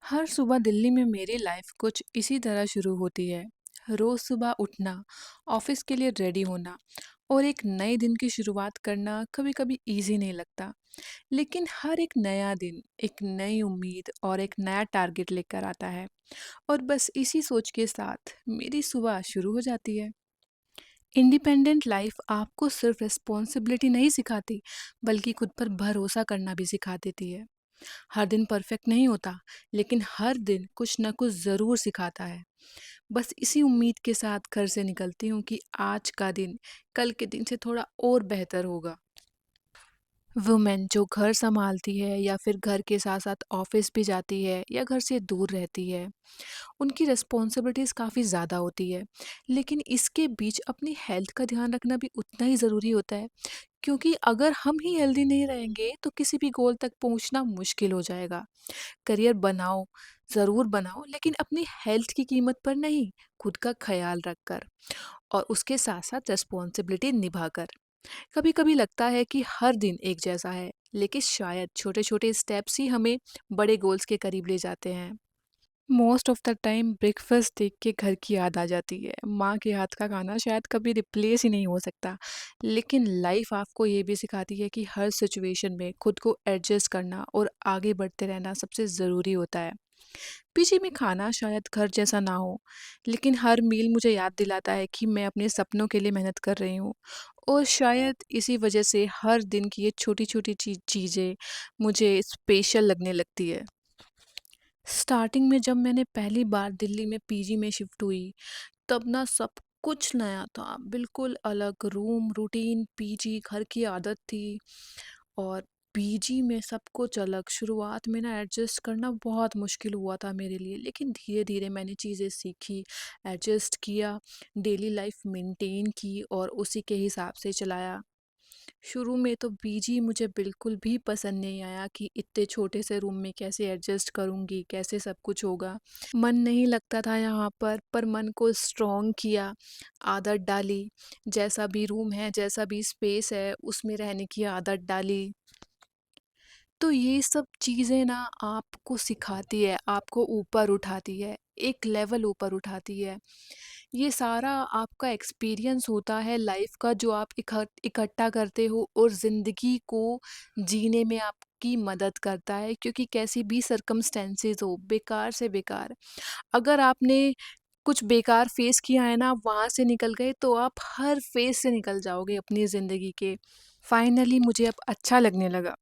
हर सुबह दिल्ली में मेरी लाइफ कुछ इसी तरह शुरू होती है। रोज सुबह उठना, ऑफिस के लिए रेडी होना और एक नए दिन की शुरुआत करना कभी-कभी इजी नहीं लगता। लेकिन हर एक नया दिन एक नई उम्मीद और एक नया टारगेट लेकर आता है और बस इसी सोच के साथ मेरी सुबह शुरू हो जाती है। इंडिपेंडेंट लाइफ आपको सिर्फ रिस्पॉन्सिबिलिटी नहीं सिखाती, बल्कि खुद पर भरोसा करना भी सिखा देती है। हर दिन परफेक्ट नहीं होता, लेकिन हर दिन कुछ न कुछ ज़रूर सिखाता है। बस इसी उम्मीद के साथ घर से निकलती हूँ कि आज का दिन कल के दिन से थोड़ा और बेहतर होगा। वुमेन जो घर संभालती है या फिर घर के साथ साथ ऑफिस भी जाती है या घर से दूर रहती है, उनकी रिस्पॉन्सिबिलिटीज़ काफ़ी ज़्यादा होती है। लेकिन इसके बीच अपनी हेल्थ का ध्यान रखना भी उतना ही ज़रूरी होता है, क्योंकि अगर हम ही हेल्दी नहीं रहेंगे तो किसी भी गोल तक पहुंचना मुश्किल हो जाएगा। करियर बनाओ, ज़रूर बनाओ, लेकिन अपनी हेल्थ की कीमत पर नहीं, खुद का ख्याल रखकर और उसके साथ साथ रिस्पॉन्सिबिलिटी निभाकर। कभी कभी लगता है कि हर दिन एक जैसा है, लेकिन शायद छोटे छोटे स्टेप्स ही हमें बड़े गोल्स के करीब ले जाते हैं। Most of the time breakfast देख के घर की याद आ जाती है। माँ के हाथ का खाना शायद कभी रिप्लेस ही नहीं हो सकता। लेकिन लाइफ आपको ये भी सिखाती है कि हर सिचुएशन में खुद को एडजस्ट करना और आगे बढ़ते रहना सबसे ज़रूरी होता है। पीजी में खाना शायद घर जैसा ना हो, लेकिन हर मील मुझे याद दिलाता है कि मैं अपने सपनों के लिए मेहनत कर रही हूँ। और शायद इसी वजह से हर दिन की ये छोटी छोटी चीज़ें मुझे स्पेशल लगने लगती है। स्टार्टिंग में जब मैंने पहली बार दिल्ली में पीजी में शिफ्ट हुई, तब ना सब कुछ नया था। बिल्कुल अलग रूम, रूटीन, पीजी, घर की आदत थी और पीजी में सब कुछ अलग। शुरुआत में ना एडजस्ट करना बहुत मुश्किल हुआ था मेरे लिए, लेकिन धीरे-धीरे मैंने चीज़ें सीखी, एडजस्ट किया, डेली लाइफ मेंटेन की और उसी के हिसाब से चलाया। शुरू में तो पीजी मुझे बिल्कुल भी पसंद नहीं आया कि इतने छोटे से रूम में कैसे एडजस्ट करूँगी, कैसे सब कुछ होगा। मन नहीं लगता था यहाँ पर मन को स्ट्रॉन्ग किया, आदत डाली। जैसा भी रूम है, जैसा भी स्पेस है, उसमें रहने की आदत डाली। तो ये सब चीज़ें ना आपको सिखाती है, आपको ऊपर उठाती है, एक लेवल ऊपर उठाती है। ये सारा आपका एक्सपीरियंस होता है लाइफ का, जो आप इकट्ठा करते हो और ज़िंदगी को जीने में आपकी मदद करता है, क्योंकि कैसी भी सर्कमस्टेंसेस हो, बेकार से बेकार, अगर आपने कुछ बेकार फेस किया है ना, वहाँ से निकल गए तो आप हर फेस से निकल जाओगे अपनी ज़िंदगी के। फाइनली मुझे अब अच्छा लगने लगा।